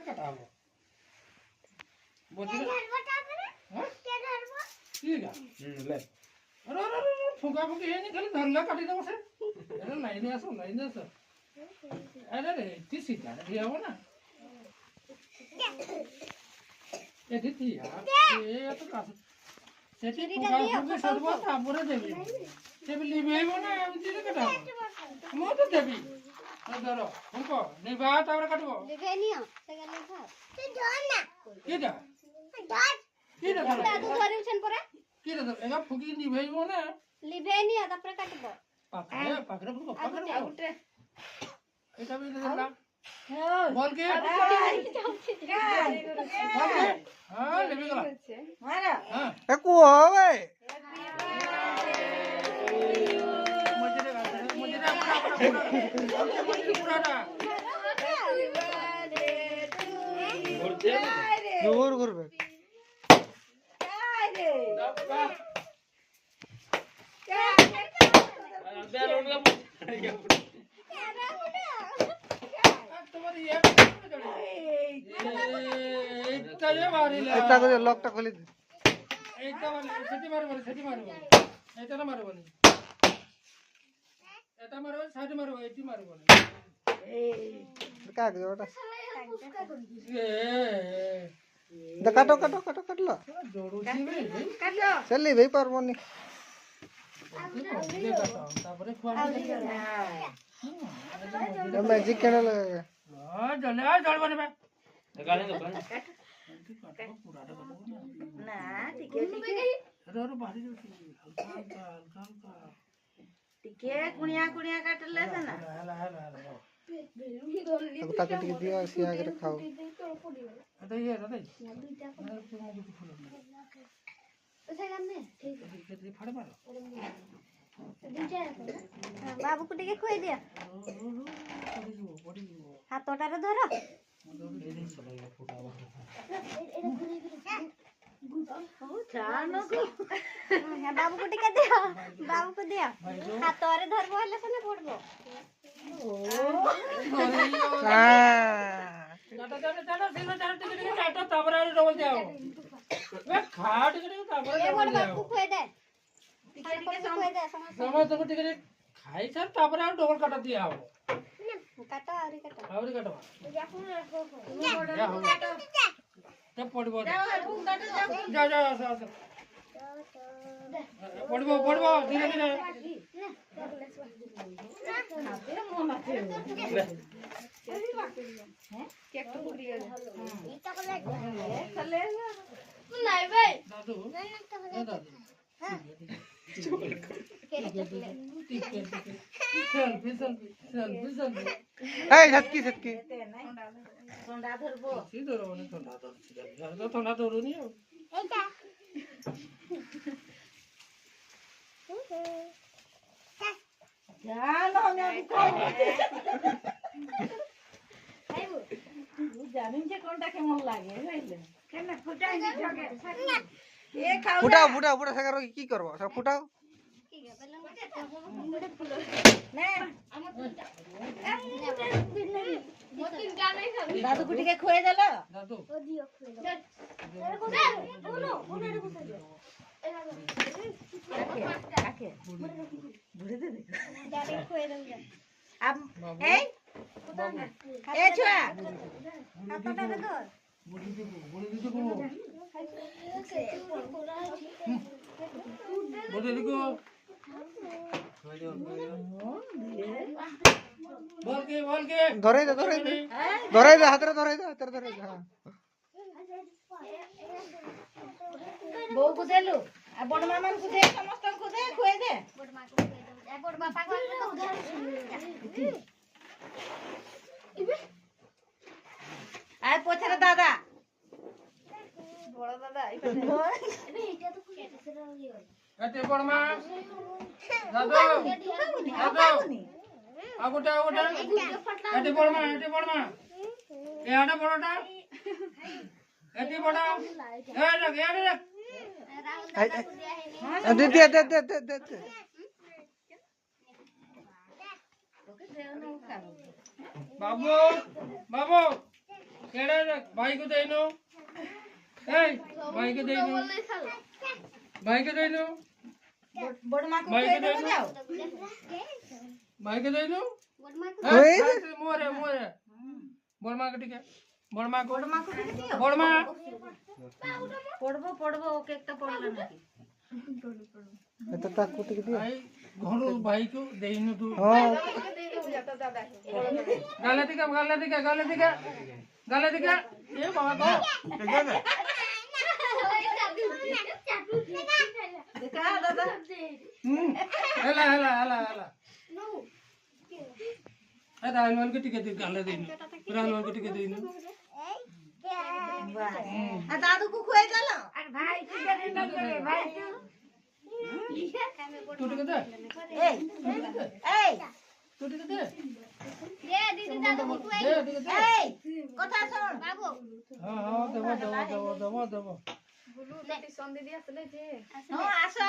কাটা হবে বুঝলি হ্যাঁ ঠিক আছে লে আরে আরে আরে ফুকা ফুকি হেনি খালি ধরলে কাটি দেবো সে আরে লাইনে আসো আরে রে তুই সিধা রে যাব না এটি দিয়া এ তো কাছে সেটি ফুকা ফুকি সরব তারপরে দেবি দেবি লিবেইব না এমনি রে কাটা মো তো দেবি ধরো ফুক নিবা তারপরে কাটবো লিভে নিও সেগা লিভা তুই ধর না কিটা ধর কিটা দাদু ধরিছেন পরে কিটা ধর এগা ফুকি নিবেইব না লিভে নিও তারপরে কাটব পাকরে ফুক পাকরে উঠে এটা भी दे देला बोल के हां ले भी गला मारा हां ए को होवे मुझे पूरा जोर करबे এটা করে লকটা খুলে দে এইটা মানে সেটি মারবো এইটা না মারবো এটা মারবো সাইড মারবো এইটি মারবো এই কাট দে ওটা এ দে কাটো কাটলো জড়ুছি বে কাটলো চলি ভাই পারবনি তারপরে খোয়া मैजिक केना लगेगा जले जल बने बे गाली दो ना टिके रो बाहरी हल्का टिके कुणिया काटले से ना अब ताके टिके दियो सिया के खाओ अरे ये दादा सेगा में ठीक है फड़ मारो बाबू को टिके खोई दिया हाथोटारे धरो बाबू को टिके दियो बाबू को दियो हाथोरे धरबो हले सने पड़बो टाटा टिके टाटा ताबरा डबल जाओ वे खा टिके ताबरा ए बड़ डबल बाबू खोई दे समझ तो टिके खाई सर ताबरा डबल काटा दिया हो काटा आउरी काटा तब पड़बो जा पड़बो धीरे नहीं भाई दादू सेल्फी ए झटकी ठंडा धरबो ठंडा धरू नहीं जान हमें जानिन जे कोनटा केमन लागे बुझले केना फुटाई दी जगे ए खाओ फुटा सगर की करबो सब फुटाओ दादू को टिके खोए देलो दादू काके बुढ़े दे जाने खोई दे अब ए छुआ हाथोटारे धर बुढ़ी दे बोल के धरे दे हाथ रे धरे दे हां बो को देलु आ बड़ मामा को दे समस्त को दे खोए दे बड़ मां को खोई दे ए बड़ बापा को उधार आय पोछरे दादा बड़ दादा इने एटा तो केटे से रही हो अटे बड़ मां दादू आगोटा अटे बड़ मां ए आटा बड़टा अटे बड़ा ए रख दे बाबू केड़ा भाई को देनो ए भाई को देनो भाई को देनो बड़ मां को भाई कह को दो देनो जाओ भाई को देनो ओए मोरे मोरे बड़मा के टिके बड़मा को बड़ मां को कह दियो बड़मा पड़बो केक तो पड़ला ना तो ताकू टिक दियो भाई घरो भाई को देनो तू हां गाले दिका ए बाबा देखा दादा हला ए रालवाल के टिके गाले देनो रालवाल के टिके देनो आ दादू को खुए चलो अरे भाई की दे ना करे भाई तू टिके दे ए तू टिके दे ये दीदी दादू को खुआई दे टिके दे ए कथा सुन बाबू हां दबो टिशन दीदी असले जे हां आसो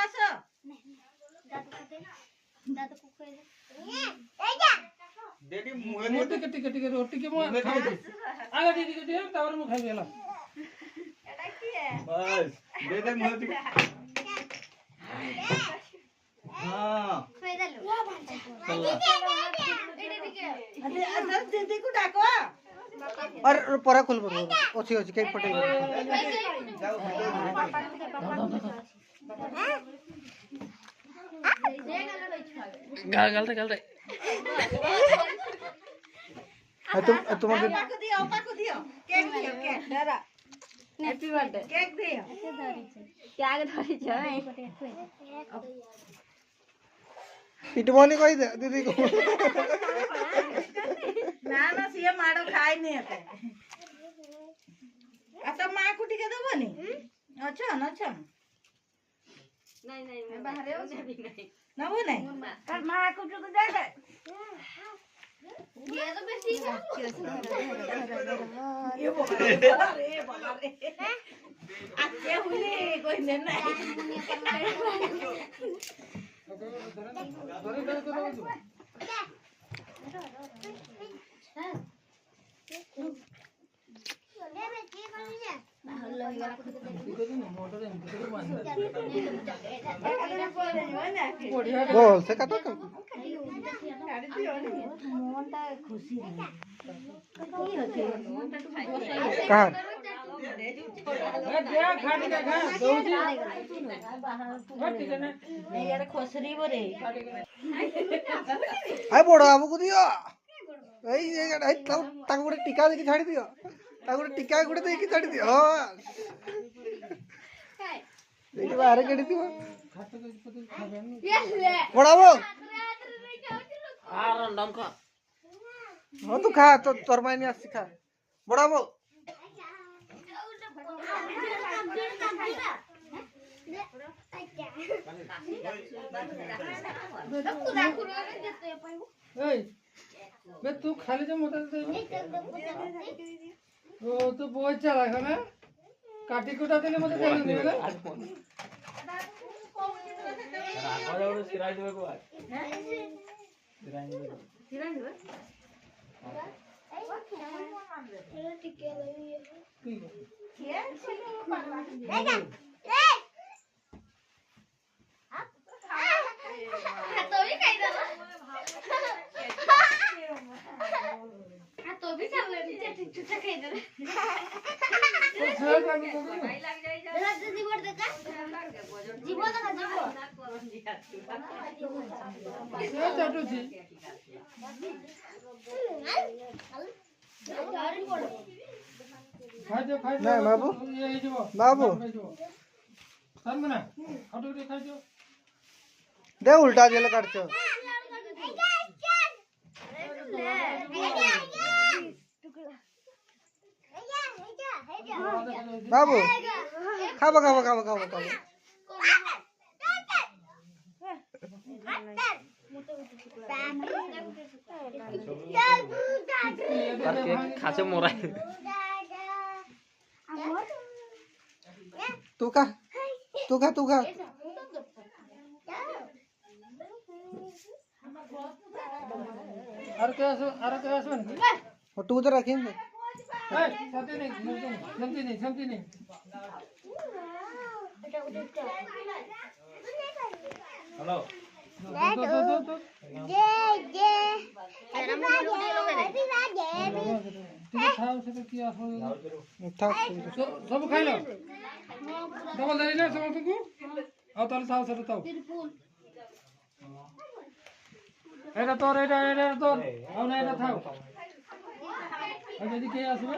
दादू को खुआई डेडी मुहे मोटे टिके रोटी के मुंह खाई दे आगे दीदी के दे तावर मुंह खाई गेला एटा की है बस दे दे मुहे हां खुआई दलो अरे दीदी को डाको अरे परा खोल पर ओछी के पटे गाल दे तुम पापा को दियो केक दियो केक दादा हैप्पी बर्थडे केक दियो क्या धरी छ इटमोनी कोई दे दीदी को ना सिए माड़ो खाई नहीं हते अच्छा मां को टिके देबो नी अच्छा नहीं बाहर हो जाबी नहीं ना वो नहीं कर मां को टिके दे दे ये तो बेसी ये बोला रे आके हुई कोई नहीं धरे दे करो तू बढ़िया बोल से काटो मोनटा खुशी कहां क्या खाने का खा दौजी ठीक है ना नहीं यार खोसरी बोरे आय बड़ बाबू को दियो ए ताको गोटे टीका देके छाड़ी दियो ताको गोटे टीका गोटे देके छाड़ी दियो हां देखि बाहर केडी दियो बड़ बाबू हां तू खा तो तोर मायने आसी खा बड़ बाबू ए बे तू खाली जो मोटा दे ओ तू बहुत चला है ना काटी कुटा देले मते देले नहीं ना और सिराज देबे को सिराज देबे तो भी चल ले छुटा खाई दे जीवन देखा जीवन ये चाटू जी खाई दो नहीं बाबू ये जो बाबू सन बना हटो रे खाई दो दे उल्टा जेल काटछो बाबू खाबो खासे मोरा तू खा अरे क्या बन और तू तो रखेंगे এই শান্তি নেই শান্তি নেই হ্যালো তো ঠিক খাও সেটা কি আসলে থাক সব খাইলো ডবল দাঁড়ি না সমস্তଙ୍କୁ ଆଉ তাহলে থাও সেটা থাও এটা তোর এটা তোর ଆଉ না এটা থাও আর যদি কে আসবে